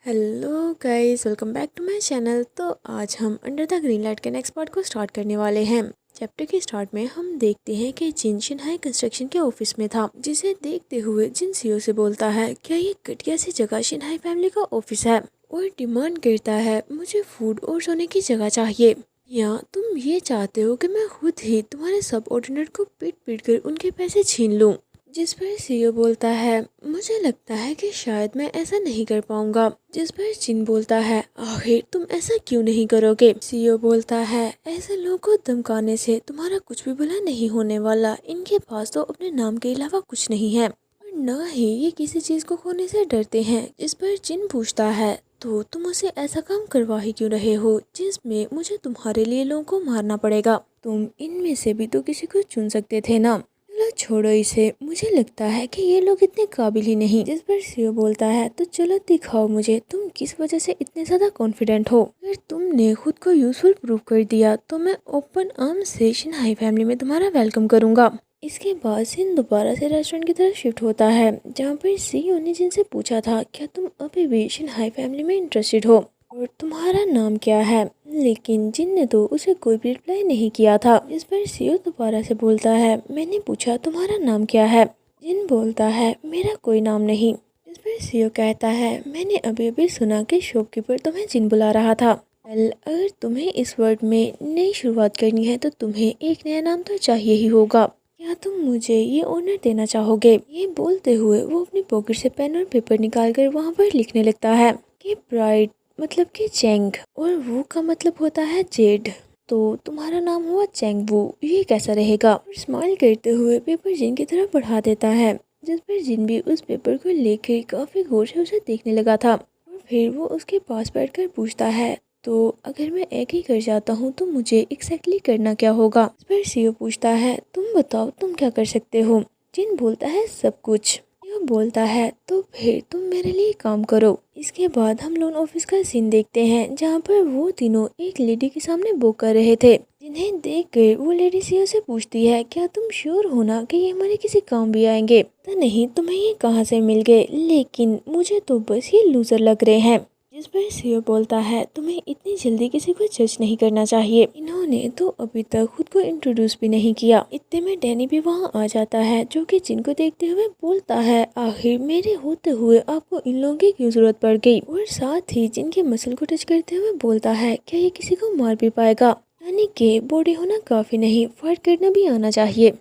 Hello guys, welcome back to my channel. तो आज हम अंडर द ग्रीन लाइट के नेक्स्ट पार्ट को स्टार्ट करने वाले हैं। चैप्टर के स्टार्ट में हम देखते हैं कि जिन शिनहाई कंस्ट्रक्शन के ऑफिस में था, जिसे देखते हुए जिन सीईओ से बोलता है क्या ये घटिया सी जगह शिनहाई फैमिली का ऑफिस है, और डिमांड करता है मुझे फूड और सोने की जगह चाहिए, या तुम ये चाहते हो कि मैं खुद ही तुम्हारे सब ऑर्डिनेट को पीट पीट कर उनके पैसे छीन लूं। जिस पर सीईओ बोलता है मुझे लगता है कि शायद मैं ऐसा नहीं कर पाऊंगा। जिस पर जिन बोलता है आखिर तुम ऐसा क्यों नहीं करोगे। सीईओ बोलता है ऐसे लोगों को धमकाने से तुम्हारा कुछ भी भला नहीं होने वाला, इनके पास तो अपने नाम के अलावा कुछ नहीं है और न ही ये किसी चीज को खोने से डरते हैं। जिस पर जिन पूछता है तो तुम उसे ऐसा काम करवा ही क्यों रहे हो जिसमें मुझे तुम्हारे लिए लोगों को मारना पड़ेगा। तुम इनमें से भी तो किसी को चुन सकते थे ना। चलो छोड़ो इसे, मुझे लगता है कि ये लोग इतने काबिल ही नहीं। जिस पर सीईओ बोलता है तो चलो दिखाओ मुझे तुम किस वजह से इतने ज्यादा कॉन्फिडेंट हो। अगर तुमने खुद को यूजफुल प्रूव कर दिया तो मैं ओपन आर्म से शिनहाई फैमिली में तुम्हारा वेलकम करूंगा। इसके बाद सिन दोबारा से रेस्टोरेंट की तरफ शिफ्ट होता है, जहाँ पर सीईओ ने जिनसे पूछा था क्या तुम अभी भी शिनहाई फैमिली में इंटरेस्टेड हो और तुम्हारा नाम क्या है, लेकिन जिन ने तो उसे कोई भी रिप्लाई नहीं किया था। इस पर सीईओ दोबारा से बोलता है मैंने पूछा तुम्हारा नाम क्या है। जिन बोलता है मेरा कोई नाम नहीं। इस पर सीईओ कहता है मैंने अभी अभी सुना कि शॉपकीपर तुम्हें जिन बुला रहा था। वेल, अगर तुम्हें इस वर्ड में नई शुरुआत करनी है तो तुम्हें एक नया नाम तो चाहिए ही होगा। क्या तुम मुझे ये ऑनर देना चाहोगे। ये बोलते हुए वो अपनी पॉकेट से पेन और पेपर निकालकर वहाँ पर लिखने लगता है कि ब्राइट मतलब कि चेंग और वू का मतलब होता है जेड, तो तुम्हारा नाम हुआ चेंग वू, ये कैसा रहेगा। और स्माइल करते हुए पेपर जिन की तरफ बढ़ा देता है, जिस पर जिन भी उस पेपर को लेकर काफी गौर से उसे देखने लगा था। और फिर वो उसके पास बैठकर पूछता है तो अगर मैं एक ही कर जाता हूँ तो मुझे एग्जैक्टली करना क्या होगा। इस पर सीईओ पूछता है तुम बताओ तुम क्या कर सकते हो। जिन बोलता है सब कुछ। वो बोलता है तो फिर तुम मेरे लिए काम करो। इसके बाद हम लोन ऑफिस का सीन देखते हैं, जहाँ पर वो तीनों एक लेडी के सामने बुक कर रहे थे, जिन्हें देखकर वो लेडी सीईओ से पूछती है क्या तुम श्योर हो ना कि ये हमारे किसी काम भी आएंगे। तो नहीं, तुम्हें ये कहाँ से मिल गए, लेकिन मुझे तो बस ये लूजर लग रहे हैं। जिस पर सीईओ बोलता है तुम्हें इतनी जल्दी किसी को जज नहीं करना चाहिए, इन्होंने तो अभी तक खुद को इंट्रोड्यूस भी नहीं किया। इतने में डैनी भी वहाँ आ जाता है, जो कि जिनको देखते हुए बोलता है आखिर मेरे होते हुए आपको इन लोगों की क्यों जरूरत पड़ गई। और साथ ही जिनके मसल को टच करते हुए बोलता है क्या ये किसी को मार भी पाएगा, यानी कि बॉडी होना काफी नहीं, फाइट करना भी आना चाहिए।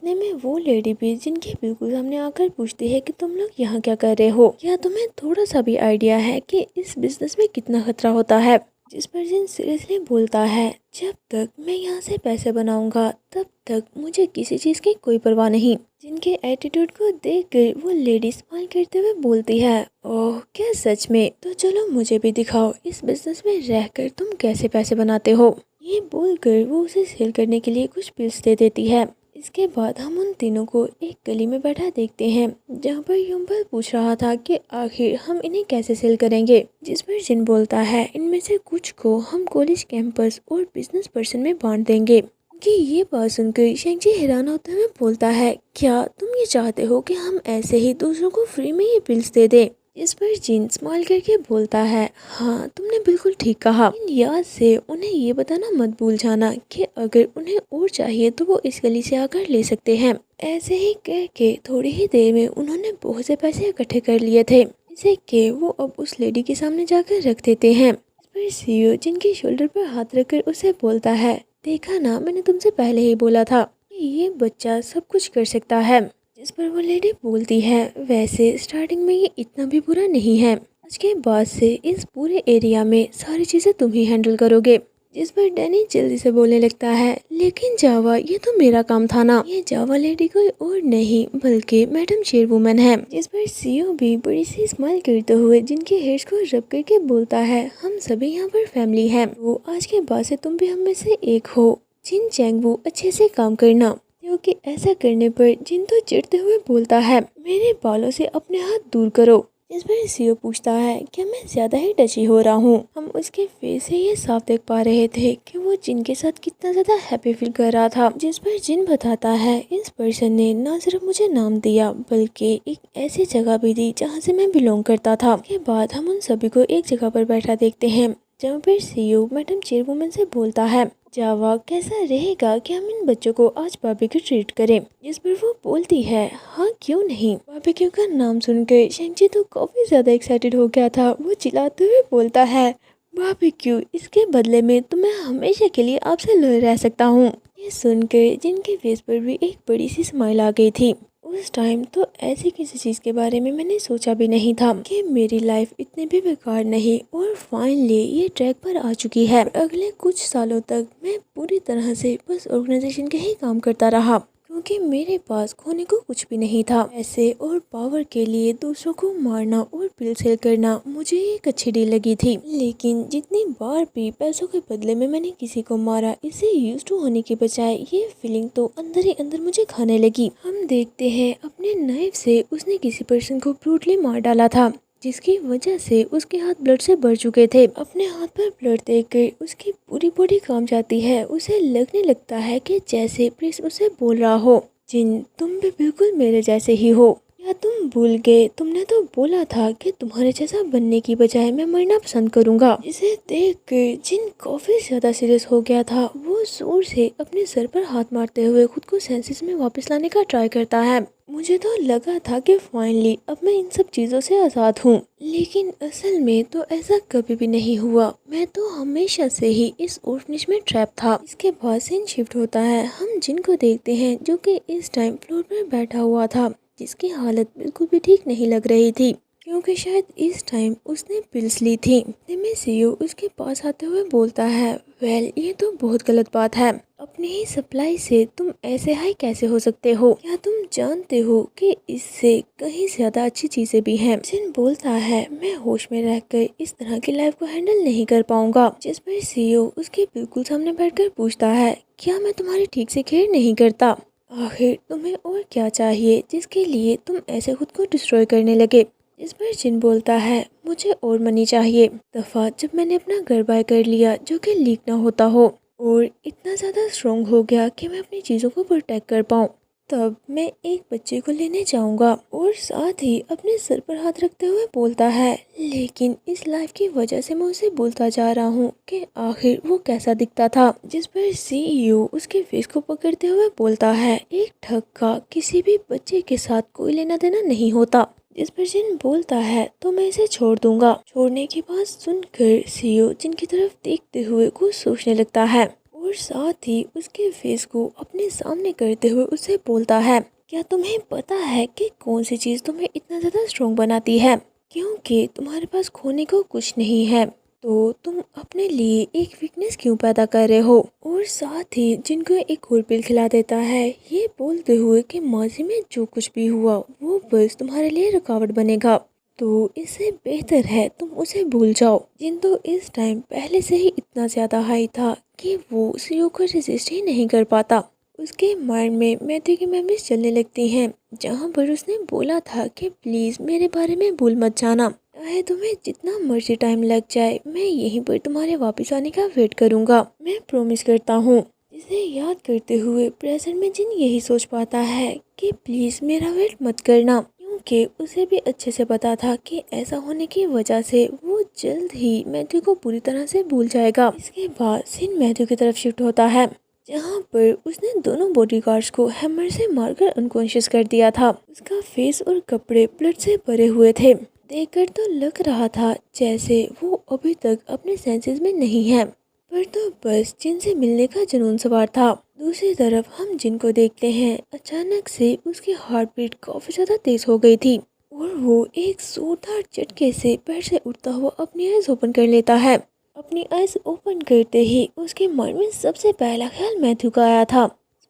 इतने में वो लेडी भी जिनके बिल्कुल सामने आकर पूछती है कि तुम लोग यहाँ क्या कर रहे हो, क्या तुम्हें थोड़ा सा भी आइडिया है कि इस बिजनेस में कितना खतरा होता है। जिस पर जिन सीरियसली बोलता है जब तक मैं यहाँ से पैसे बनाऊंगा तब तक मुझे किसी चीज की कोई परवाह नहीं। जिनके एटीट्यूड को देखकर वो लेडी स्माइल करते हुए बोलती है ओह क्या सच में, तो चलो मुझे भी दिखाओ इस बिजनेस में रहकर तुम कैसे पैसे बनाते हो। ये बोलकर वो उसे सेल करने के लिए कुछ पिल्स दे देती है। इसके बाद हम उन तीनों को एक गली में बैठा देखते हैं, जहाँ पर युम्बल पूछ रहा था कि आखिर हम इन्हें कैसे सेल करेंगे। जिस पर जिन बोलता है इनमें से कुछ को हम कॉलेज कैंपस और बिजनेस पर्सन में बांट देंगे। कि ये बात सुनकर शेंगजी हैरान होते हुए बोलता है क्या तुम ये चाहते हो कि हम ऐसे ही दूसरों को फ्री में ये पिल्स दे दें। इस पर जिन स्माइल करके बोलता है हाँ तुमने बिल्कुल ठीक कहा, इन याद से उन्हें ये बताना मत भूल जाना कि अगर उन्हें और चाहिए तो वो इस गली से आकर ले सकते हैं। ऐसे ही कह के थोड़ी ही देर में उन्होंने बहुत से पैसे इकट्ठे कर लिए थे, जिसे कि वो अब उस लेडी के सामने जाकर रख देते हैं। इस पर सीईओ जिनके शोल्डर पर हाथ रखकर उसे बोलता है देखा ना, मैंने तुमसे पहले ही बोला था कि ये बच्चा सब कुछ कर सकता है। जिस पर वो लेडी बोलती है वैसे स्टार्टिंग में ये इतना भी बुरा नहीं है, आज के बाद से इस पूरे एरिया में सारी चीजें तुम ही हैंडल करोगे। जिस पर डैनी जल्दी से बोलने लगता है लेकिन जावा ये तो मेरा काम था ना। ये जावा लेडी कोई और नहीं बल्कि मैडम चेयरवुमन है। जिस पर सीईओ भी बड़ी सी स्माइल करते हुए जिनके हेयर्स को रब करके बोलता है हम सभी यहाँ पर फैमिली हैं, वो आज के बाद से तुम भी हम में से एक हो। जिन चैंग वो अच्छे से काम करना, क्योंकि ऐसा करने पर जिन तो चिढ़ते हुए बोलता है मेरे बालों से अपने हाथ दूर करो। इस पर सीओ पूछता है क्या मैं ज्यादा ही टची हो रहा हूँ। हम उसके फेस से ये साफ देख पा रहे थे कि वो जिन के साथ कितना ज्यादा हैप्पी फील कर रहा था। जिस पर जिन बताता है इस पर्सन ने न सिर्फ मुझे नाम दिया बल्कि एक ऐसी जगह भी दी जहाँ से मैं बिलोंग करता था। के बाद हम उन सभी को एक जगह पर बैठा देखते हैं जहाँ पर सीओ मैडम चेयरवुमन से बोलता है जावा कैसा रहेगा कि हम इन बच्चों को आज बारबेक्यू ट्रीट करें। जिस पर वो बोलती है हाँ क्यों नहीं। बारबेक्यू का नाम सुनकर शेंगजी तो काफी ज्यादा एक्साइटेड हो गया था। वो चिल्लाते हुए बोलता है बारबेक्यू, इसके बदले में तो मैं हमेशा के लिए आपसे लड़ रह सकता हूँ। ये सुनकर जिनके फेस पर भी एक बड़ी सी स्माइल आ गई थी। उस टाइम तो ऐसी किसी चीज़ के बारे में मैंने सोचा भी नहीं था कि मेरी लाइफ इतनी भी बेकार नहीं और फाइनली ये ट्रैक पर आ चुकी है। अगले कुछ सालों तक मैं पूरी तरह से बस ऑर्गेनाइजेशन के ही काम करता रहा क्योंकि मेरे पास खोने को कुछ भी नहीं था। ऐसे और पावर के लिए दूसरों को मारना और बिल सेल करना मुझे एक अच्छी डील लगी थी। लेकिन जितनी बार भी पैसों के बदले में मैंने किसी को मारा, इसे यूज्ड टू होने के बजाय ये फीलिंग तो अंदर ही अंदर मुझे खाने लगी। हम देखते हैं अपने नाइफ से उसने किसी पर्सन को ब्रूटली मार डाला था जिसकी वजह से उसके हाथ ब्लड से भर चुके थे। अपने हाथ पर ब्लड देखकर उसकी पूरी बॉडी कांप जाती है। उसे लगने लगता है कि जैसे प्रिंस उसे बोल रहा हो जिन तुम भी बिल्कुल मेरे जैसे ही हो या तुम भूल गए, तुमने तो बोला था कि तुम्हारे जैसा बनने की बजाय मैं मरना पसंद करूंगा। इसे देखकर जिन काफी ज्यादा सीरियस हो गया था। वो जोर से अपने सर पर हाथ मारते हुए खुद को सेंसेस में वापस लाने का ट्राई करता है। मुझे तो लगा था कि फाइनली अब मैं इन सब चीज़ों से आज़ाद हूँ, लेकिन असल में तो ऐसा कभी भी नहीं हुआ। मैं तो हमेशा से ही इस ऑर्फनेज में ट्रैप था। इसके बाद सीन शिफ्ट होता है। हम जिनको देखते हैं जो कि इस टाइम फ्लोर पर बैठा हुआ था जिसकी हालत बिल्कुल भी ठीक नहीं लग रही थी क्योंकि शायद इस टाइम उसने पिल्स ली थी। में सीओ उसके पास आते हुए बोलता है वेल ये तो बहुत गलत बात है। अपनी ही सप्लाई से तुम ऐसे हाई कैसे हो सकते हो? क्या तुम जानते हो कि इससे कहीं ज्यादा अच्छी चीजें भी हैं? जिन बोलता है मैं होश में रहकर इस तरह की लाइफ को हैंडल नहीं कर पाऊंगा। जिस पर सीओ उसके बिल्कुल सामने बैठकर पूछता है क्या मैं तुम्हारी ठीक से केयर नहीं करता? आखिर तुम्हें और क्या चाहिए जिसके लिए तुम ऐसे खुद को डिस्ट्रॉय करने लगे? इस पर जिन बोलता है मुझे और मनी चाहिए। दफा जब मैंने अपना घर बाय कर लिया जो कि लीक ना होता हो और इतना ज़्यादा स्ट्रॉन्ग हो गया कि मैं अपनी चीज़ों को प्रोटेक्ट कर पाऊँ, तब मैं एक बच्चे को लेने जाऊंगा। और साथ ही अपने सर पर हाथ रखते हुए बोलता है लेकिन इस लाइफ की वजह से मैं उसे भूलता जा रहा हूँ कि आखिर वो कैसा दिखता था। जिस पर सीईओ उसके फेस को पकड़ते हुए बोलता है एक ठग का किसी भी बच्चे के साथ कोई लेना देना नहीं होता। इस पर जिन बोलता है तो मैं इसे छोड़ दूंगा। छोड़ने की बात सुनकर सीओ जिनकी तरफ देखते हुए कुछ सोचने लगता है और साथ ही उसके फेस को अपने सामने करते हुए उसे बोलता है क्या तुम्हें पता है कि कौन सी चीज़ तुम्हें इतना ज़्यादा स्ट्रॉन्ग बनाती है? क्योंकि तुम्हारे पास खोने को कुछ नहीं है तो तुम अपने लिए एक वीकनेस क्यों पैदा कर रहे हो? और साथ ही जिनको एक और पिल खिला देता है ये बोलते हुए कि माजी में जो कुछ भी हुआ वो बस तुम्हारे लिए रुकावट बनेगा, तो इससे बेहतर है तुम उसे भूल जाओ। जिन तो इस टाइम पहले से ही इतना ज़्यादा हाई था कि वो सीओ को रेजिस्ट ही नहीं कर पाता। उसके माइंड में मैथ्यू की मेमोरीज चलने लगती हैं जहाँ पर उसने बोला था कि प्लीज़ मेरे बारे में भूल मत जाना, चाहे तुम्हें जितना मर्जी टाइम लग जाए मैं यहीं पर तुम्हारे वापस आने का वेट करूँगा, मैं प्रॉमिस करता हूँ। इसे याद करते हुए प्रेजेंट में जिन यही सोच पाता है कि प्लीज़ मेरा वेट मत करना क्योंकि उसे भी अच्छे से पता था कि ऐसा होने की वजह से वो जल्द ही मैथ्यू को पूरी तरह से भूल जाएगा। इसके बाद सीन मैथ्यू की तरफ शिफ्ट होता है जहाँ पर उसने दोनों बॉडीगार्ड्स को हैमर से मारकर अनकॉन्शियस कर दिया था। उसका फेस और कपड़े ब्लड से भरे हुए थे। देखकर तो लग रहा था जैसे वो अभी तक अपने सेंसेस में नहीं है, पर तो बस जिन से मिलने का जुनून सवार था। दूसरी तरफ हम जिनको देखते हैं अचानक से उसकी हार्ट बीट काफी ज्यादा तेज हो गई थी और वो एक जोरदार झटके से बेड से उठता हुआ अपनी आइज ओपन कर लेता है। अपनी आइज ओपन करते ही उसके माइंड में सबसे पहला ख्याल मैथ्यू का आया था,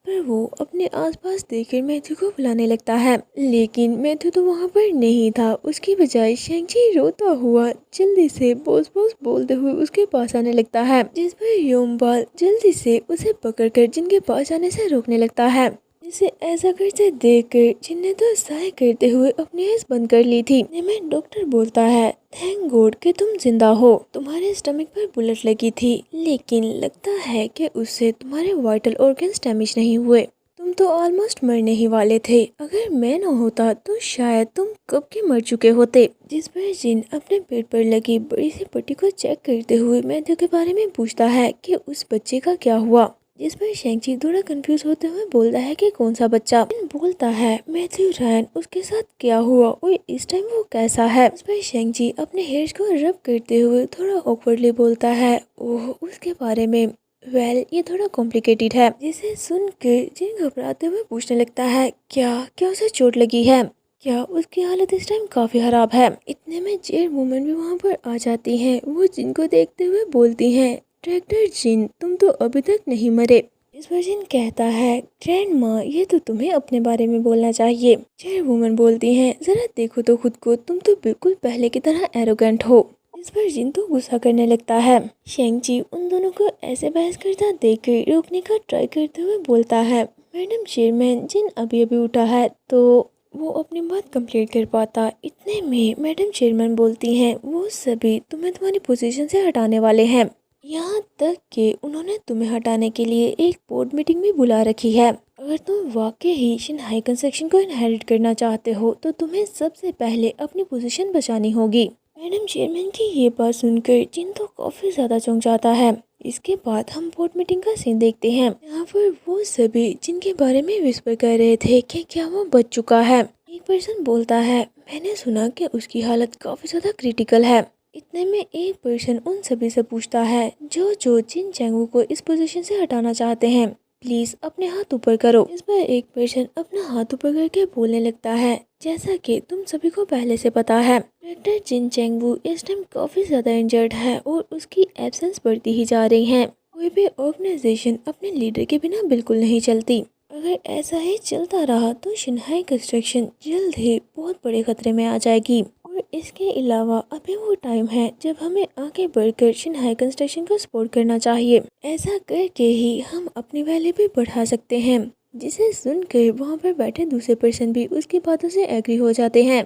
पर वो अपने आसपास देखकर मैथ्यू को बुलाने लगता है, लेकिन मैथ्यू तो वहाँ पर नहीं था। उसकी बजाय शेंगजी रोता हुआ जल्दी से बॉस बॉस बोलते हुए उसके पास आने लगता है, जिस पर योमबाल जल्दी से उसे पकड़कर जिनके पास आने से रोकने लगता है। इसे ऐसा करते देखकर जिन ने तो साय करते हुए अपनी आँख बंद कर ली थी। में डॉक्टर बोलता है, थैंक गॉड कि तुम जिंदा हो। तुम्हारे स्टमक पर बुलेट लगी थी, लेकिन लगता है कि उससे तुम्हारे वाइटल ऑर्गन्स डैमेज नहीं हुए। तुम तो ऑलमोस्ट मरने ही वाले थे। अगर मैं न होता तो शायद तुम कब के मर चुके होते। जिस पर जिन अपने पेट पर लगी बड़ी सी पट्टी को चेक करते हुए मैथ्यू के बारे में पूछता है कि उस बच्चे का क्या हुआ। जिस पर शेंगची थोड़ा कंफ्यूज होते हुए बोलता है कि कौन सा बच्चा। बोलता है मैथ्यू रायन, उसके साथ क्या हुआ और इस टाइम वो कैसा है। इस पर शेंगची अपने हेयर्स को रब करते हुए थोड़ा ऑकवर्डली बोलता है, ओह उसके बारे में ये थोड़ा कॉम्प्लिकेटेड है। जिसे सुनकर जिन घबराते हुए पूछने लगता है, क्या उसे चोट लगी है, क्या उसकी हालत इस टाइम काफी खराब है। इतने में जेड वुमन भी वहाँ पर आ जाती हैं। वो जिनको देखते हुए बोलती हैं, ट्रैक्टर जिन, तुम तो अभी तक नहीं मरे। इस पर जिन कहता है, ग्रैंड माँ ये तो तुम्हें अपने बारे में बोलना चाहिए। जेड वुमन बोलती हैं, जरा देखो तो खुद को, तुम तो बिल्कुल पहले की तरह एरोगेंट हो। इस पर जिन तो गुस्सा करने लगता है। शेंगची उन दोनों को ऐसे बहस करता देखकर रोकने का ट्राई करते हुए बोलता है, मैडम चेयरमैन, जिन अभी अभी उठा है तो वो अपनी बात कंप्लीट कर पाता। इतने में मैडम चेयरमैन बोलती हैं, वो सभी तुम्हें तुम्हारी पोजीशन से हटाने वाले हैं। यहाँ तक कि उन्होंने तुम्हें हटाने के लिए एक बोर्ड मीटिंग भी बुला रखी है। अगर तुम वाकई ही शिनहाई कंस्ट्रक्शन को इनहेरिट करना चाहते हो तो तुम्हें सबसे पहले अपनी पोजीशन बचानी होगी। मैडम चेयरमैन की ये बात सुनकर जिन तो काफी ज्यादा चौंक जाता है। इसके बाद हम बोर्ड मीटिंग का सीन देखते हैं। यहाँ पर वो सभी जिनके बारे में विस्पर कर रहे थे कि क्या वो बच चुका है। एक पर्सन बोलता है, मैंने सुना कि उसकी हालत काफी ज्यादा क्रिटिकल है। इतने में एक पर्सन उन सभी से पूछता है जो जिन चैंगू को इस पोजीशन से हटाना चाहते हैं, प्लीज अपने हाथ ऊपर करो। इस पर एक पर्सन अपना हाथ ऊपर करके बोलने लगता है, जैसा कि तुम सभी को पहले से पता है, डायरेक्टर जिन चैंगू इस टाइम काफी ज्यादा इंजर्ड है और उसकी एब्सेंस बढ़ती ही जा रही है। कोई भी ऑर्गेनाइजेशन अपने लीडर के बिना बिल्कुल नहीं चलती। अगर ऐसा ही चलता रहा तो शिनहाई कंस्ट्रक्शन जल्द ही बहुत बड़े खतरे में आ जाएगी। और इसके अलावा अभी वो टाइम है जब हमें आगे बढ़कर शिनहाई कंस्ट्रक्शन को सपोर्ट करना चाहिए। ऐसा करके ही हम अपनी वैल्यू भी बढ़ा सकते हैं। जिसे सुनकर वहाँ पर बैठे दूसरे पर्सन भी उसकी बातों से एग्री हो जाते हैं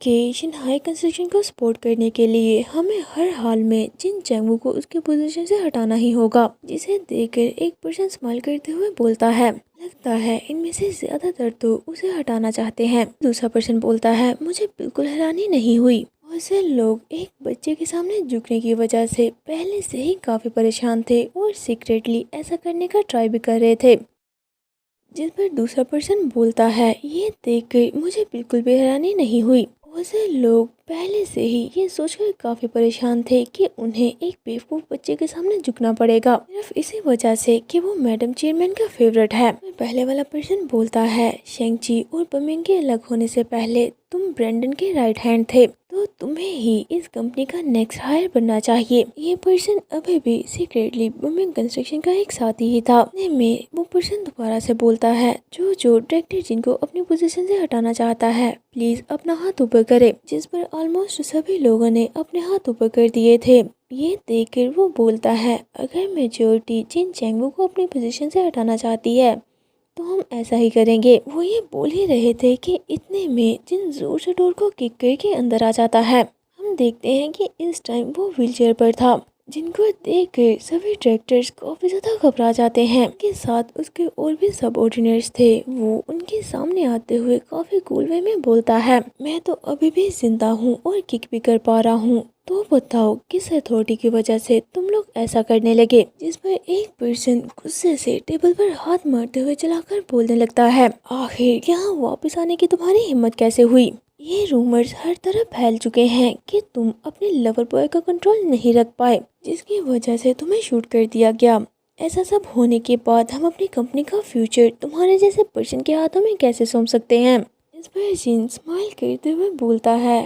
कि शिनहाई कंस्ट्रक्शन को सपोर्ट करने के लिए हमें हर हाल में जिन चैंगू को उसके पोजीशन से हटाना ही होगा। जिसे देखकर एक पर्सन स्माइल करते हुए बोलता है, लगता है इनमें से ज्यादातर तो उसे हटाना चाहते हैं। दूसरा पर्सन बोलता है, मुझे बिल्कुल हैरानी नहीं हुई। बहुत से लोग एक बच्चे के सामने झुकने की वजह से पहले से ही काफी परेशान थे और सीक्रेटली ऐसा करने का ट्राई भी कर रहे थे। जिस पर दूसरा पर्सन बोलता है, ये देखकर मुझे बिल्कुल भी हैरानी नहीं हुई। बहुत से लोग पहले से ही ये सोचकर काफी परेशान थे कि उन्हें एक बेवकूफ बच्चे के सामने झुकना पड़ेगा, सिर्फ इसी वजह से कि वो मैडम चेयरमैन का फेवरेट है। पहले वाला पर्सन बोलता है, शेंगची और बमिंग के अलग होने से पहले तुम ब्रेंडन के राइट हैंड थे, तो तुम्हें ही इस कंपनी का नेक्स्ट हायर बनना चाहिए। ये पर्सन अभी भी सीक्रेटली बमिंग कंस्ट्रक्शन का एक साथी ही था। में वो पर्सन दोबारा से बोलता है, जो डायरेक्टर जिनको अपनी पोजीशन से हटाना चाहता है, प्लीज अपना हाथ ऊपर करे। जिस पर ऑलमोस्ट सभी लोगों ने अपने हाथ ऊपर कर दिए थे। ये देखकर वो बोलता है, अगर मेजॉरिटी जिन चैंगू को अपनी पोजीशन से हटाना चाहती है तो हम ऐसा ही करेंगे। वो ये बोल ही रहे थे कि इतने में जिन जोर से डोर को किक करके अंदर आ जाता है। हम देखते हैं कि इस टाइम वो व्हीलचेयर पर था, जिनको देखकर सभी ट्रैक्टर्स काफी ज्यादा घबरा जाते हैं। के साथ उसके और भी सब ऑर्डिनर्स थे। वो उनके सामने आते हुए काफी कूल वे में बोलता है, मैं तो अभी भी जिंदा हूँ और किक भी कर पा रहा हूँ, तो बताओ किस अथॉरिटी की वजह से तुम लोग ऐसा करने लगे। जिस पर एक पर्सन गुस्से से टेबल पर हाथ मारते हुए चलाकर बोलने लगता है, आखिर यहाँ वापस आने की तुम्हारी हिम्मत कैसे हुई। ये रूमर्स हर तरफ फैल चुके हैं कि तुम अपने लवर बॉय का कंट्रोल नहीं रख पाए, जिसकी वजह से तुम्हें शूट कर दिया गया। ऐसा सब होने के बाद हम अपनी कंपनी का फ्यूचर तुम्हारे जैसे पर्सन के हाथों में कैसे सौंप सकते हैं। इस पर जिन स्माइल करते हुए बोलता है,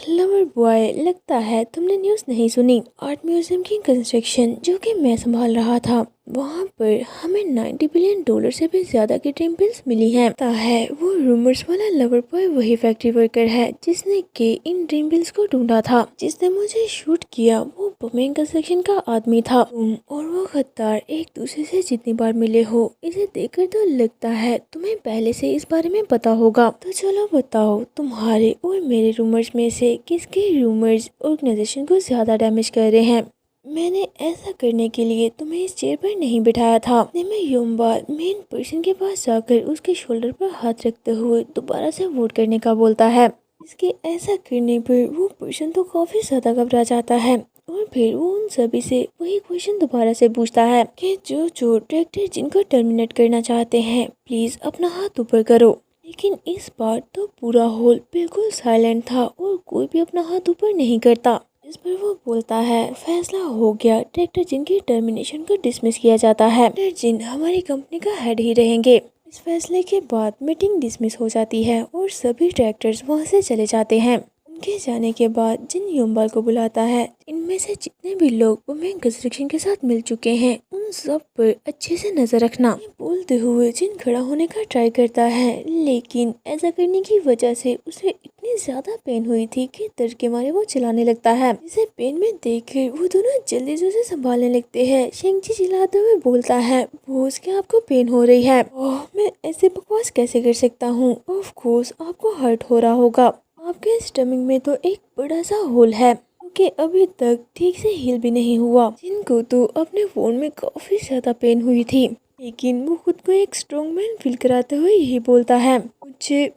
लवर बॉय, लगता है तुमने न्यूज़ नहीं सुनी। आर्ट म्यूजियम की कंस्ट्रक्शन जो कि मैं संभाल रहा था, वहाँ पर हमें $90 बिलियन से भी ज्यादा की ड्रीम बिल्स मिली हैं। लगता है वो रूमर्स वाला लवर बॉय वही फैक्ट्री वर्कर है जिसने के इन ड्रीम बिल्स को ढूंढा था। जिसने मुझे शूट किया वो पुमेन कंस्ट्रक्शन का आदमी था। तुम और वो गद्दार एक दूसरे से जितनी बार मिले हो, इसे देखकर तो लगता है तुम्हें पहले से इस बारे में पता होगा। तो चलो बताओ, तुम्हारे और मेरे रूमर्स में से किसके रूमर्स ऑर्गेनाइजेशन को ज्यादा डैमेज कर रहे हैं। मैंने ऐसा करने के लिए तुम्हें इस चेयर पर नहीं बिठाया था। मैं युम्बा मेन पर्सन के पास जाकर उसके शोल्डर पर हाथ रखते हुए दोबारा से वोट करने का बोलता है। इसके ऐसा करने पर वो पर्सन तो काफी ज्यादा घबरा जाता है और फिर वो उन सभी से वही क्वेश्चन दोबारा से पूछता है कि जो जो डायरेक्टर जिनको टर्मिनेट करना चाहते हैं, प्लीज अपना हाथ ऊपर करो। लेकिन इस बार तो पूरा हॉल बिल्कुल साइलेंट था और कोई भी अपना हाथ ऊपर नहीं करता। इस पर वो बोलता है, फैसला हो गया, डायरेक्टर जिन की टर्मिनेशन को डिसमिस किया जाता है। डायरेक्टर जिन हमारी कंपनी का हेड ही रहेंगे। इस फैसले के बाद मीटिंग डिसमिस हो जाती है और सभी डायरेक्टर्स वहां से चले जाते हैं। उनके जाने के बाद जिन युम्बाल को बुलाता है। इनमें से जितने भी लोग पुमेन कंस्ट्रक्शन के साथ मिल चुके हैं, उन सब पर अच्छे से नजर रखना। ये बोलते हुए जिन खड़ा होने का ट्राई करता है, लेकिन ऐसा करने की वजह से उसे इतनी ज्यादा पेन हुई थी कि दर्द के मारे वो चिल्लाने लगता है। इसे पेन में देखकर वो दोनों जल्दी से संभालने लगते हैं। शेंगची चिल्लाते हुए बोलता है, बॉस क्या आपको पेन हो रही है? ओह, मैं ऐसे बकवास कैसे कर सकता हूँ? ऑफ कोर्स आपको हर्ट हो रहा होगा। आपके स्टमक में तो एक बड़ा सा होल है कि अभी तक ठीक से हील भी नहीं हुआ। जिनको तो अपने फोन में काफी ज्यादा पेन हुई थी, लेकिन वो खुद को एक स्ट्रॉन्ग मैन फील कराते हुए यही बोलता है,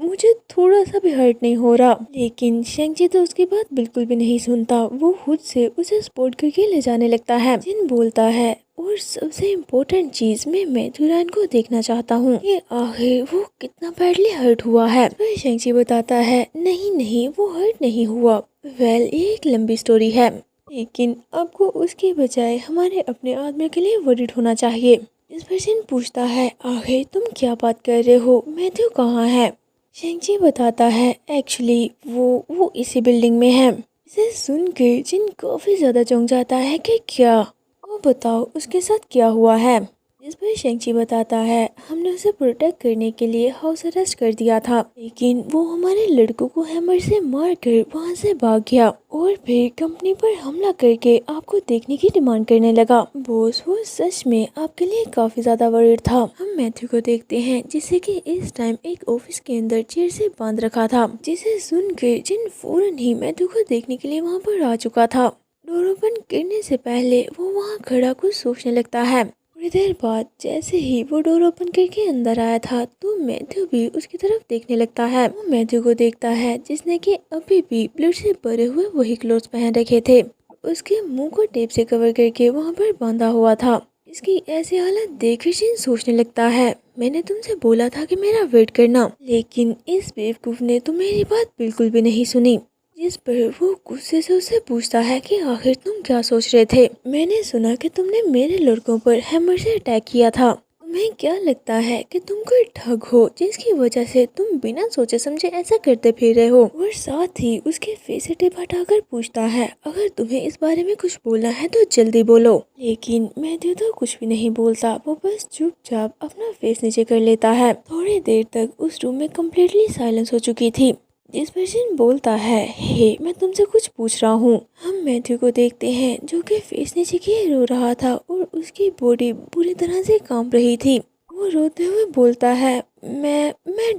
मुझे थोड़ा सा भी हर्ट नहीं हो रहा। लेकिन शेंगची तो उसकी बात बिल्कुल भी नहीं सुनता। वो खुद से उसे सपोर्ट करके ले जाने लगता है। जिन बोलता है, और सबसे इम्पोर्टेंट चीज, मैं मैथुरान को देखना चाहता हूँ कि आखिर वो कितना बैडली हर्ट हुआ है। फिर शेंगची बताता है, नहीं वो हर्ट नहीं हुआ। वेल, ये एक लंबी स्टोरी है, लेकिन आपको उसके बजाय हमारे अपने आदमी के लिए वरीड होना चाहिए। इस पर्सन पूछता है, आखिर तुम क्या बात कर रहे हो? मैथ्यू कहाँ है? शेंगची बताता है, एक्चुअली वो इसी बिल्डिंग में है। इसे सुनकर जिन काफी ज्यादा चौंक जाता है कि क्या? वो बताओ उसके साथ क्या हुआ है? जिस पर शेंगची बताता है, हमने उसे प्रोटेक्ट करने के लिए हाउस अरेस्ट कर दिया था, लेकिन वो हमारे लड़कों को हैमर से मारकर वहां से भाग गया और फिर कंपनी पर हमला करके आपको देखने की डिमांड करने लगा। बॉस, वो सच में आपके लिए काफी ज्यादा वरीड था। हम मैथ्यू को देखते हैं, जिसे कि इस टाइम एक ऑफिस के अंदर चेयर से बांध रखा था, जिसे सुनकर जिन फौरन ही मैथ्यू को देखने के लिए वहाँ पर आ चुका था। डोर ओपन करने से पहले वो वहाँ खड़ा कुछ सोचने लगता है। थोड़ी देर बाद जैसे ही वो डोर ओपन करके अंदर आया था, तो मैथ्यू भी उसकी तरफ देखने लगता है। वो मैथ्यू को देखता है, जिसने कि अभी भी ब्लड से भरे हुए वही क्लोथ्स पहन रखे थे। उसके मुंह को टेप से कवर करके वहाँ पर बांधा हुआ था। इसकी ऐसी हालत देखकर जिन सोचने लगता है, मैंने तुमसे बोला था कि मेरा वेट करना, लेकिन इस बेवकूफ ने तो मेरी बात बिल्कुल भी नहीं सुनी। जिस पर वो गुस्से से उसे पूछता है कि आखिर तुम क्या सोच रहे थे? मैंने सुना कि तुमने मेरे लड़कों पर हैमर से अटैक किया था। तुम्हें क्या लगता है कि तुम कोई ठग हो, जिसकी वजह से तुम बिना सोचे समझे ऐसा करते फिर रहे हो? और साथ ही उसके फेस से टिप हटाकर पूछता है, अगर तुम्हें इस बारे में कुछ बोलना है तो जल्दी बोलो। लेकिन मैथ्यू तो कुछ भी नहीं बोलता। वो बस चुपचाप अपना फेस नीचे कर लेता है। थोड़ी देर तक उस रूम में कम्प्लीटली साइलेंस हो चुकी थी। जिस पर्सन बोलता है, हे मैं तुमसे कुछ पूछ रहा हूँ। हम मैथ्यू को देखते हैं, जो कि फेस नीचे किए रो रहा था और उसकी बॉडी बुरी तरह से कांप रही थी। वो रोते हुए बोलता है, मैं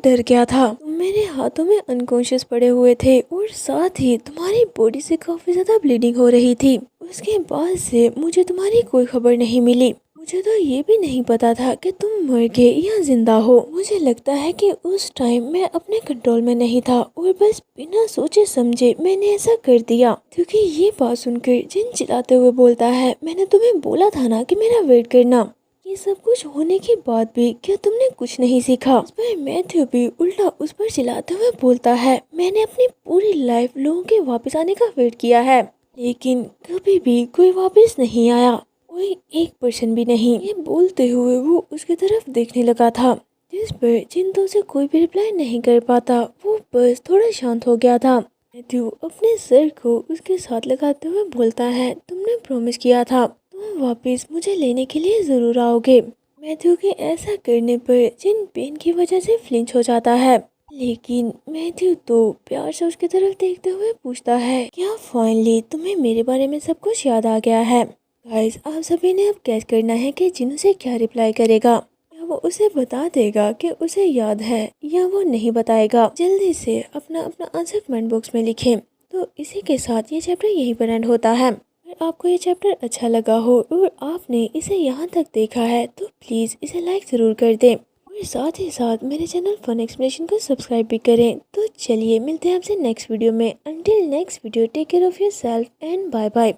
डर गया था। तुम मेरे हाथों में अनकॉन्शियस पड़े हुए थे और साथ ही तुम्हारी बॉडी से काफी ज्यादा ब्लीडिंग हो रही थी। उसके बाद से मुझे तुम्हारी कोई खबर नहीं मिली। मुझे तो ये भी नहीं पता था कि तुम मर गए या जिंदा हो। मुझे लगता है कि उस टाइम मैं अपने कंट्रोल में नहीं था और बस बिना सोचे समझे मैंने ऐसा कर दिया। क्योंकि ये बात सुनकर जिन चिल्लाते हुए बोलता है, मैंने तुम्हें बोला था ना कि मेरा वेट करना। ये सब कुछ होने के बाद भी क्या तुमने कुछ नहीं सीखा? उस पर मैथ्यू भी उल्टा उस पर चिल्लाते हुए बोलता है, मैंने अपनी पूरी लाइफ लोगों के वापस आने का वेट किया है, लेकिन कभी भी कोई वापस नहीं आया, कोई एक पर्सन भी नहीं। ये बोलते हुए वो उसकी तरफ देखने लगा था, जिस पर जिन से कोई भी रिप्लाई नहीं कर पाता। वो बस थोड़ा शांत हो गया था। मैथ्यू अपने सर को उसके साथ लगाते हुए बोलता है, तुमने प्रॉमिस किया था तुम वापस मुझे लेने के लिए जरूर आओगे। मैथ्यू के ऐसा करने पर जिन पेन की वजह से फ्लिंच हो जाता है। लेकिन मैथ्यू तो प्यार से उसकी तरफ देखते हुए पूछता है, क्या फाइनली तुम्हें मेरे बारे में सब कुछ याद आ गया है? गाइस, आप सभी ने अब गैस करना है कि जिन उसे क्या रिप्लाई करेगा। क्या वो उसे बता देगा कि उसे याद है या वो नहीं बताएगा? जल्दी से अपना अपना आंसर कमेंट बॉक्स में लिखें। तो इसी के साथ ये चैप्टर यहीं पर एंड होता है। अगर आपको ये चैप्टर अच्छा लगा हो और आपने इसे यहाँ तक देखा है तो प्लीज़ इसे लाइक ज़रूर कर दें और साथ ही साथ मेरे चैनल फन एक्सप्लेनेशन को सब्सक्राइब भी करें। तो चलिए मिलते हैं आपसे नेक्स्ट वीडियो में। Until next video, take care of your self and bye bye.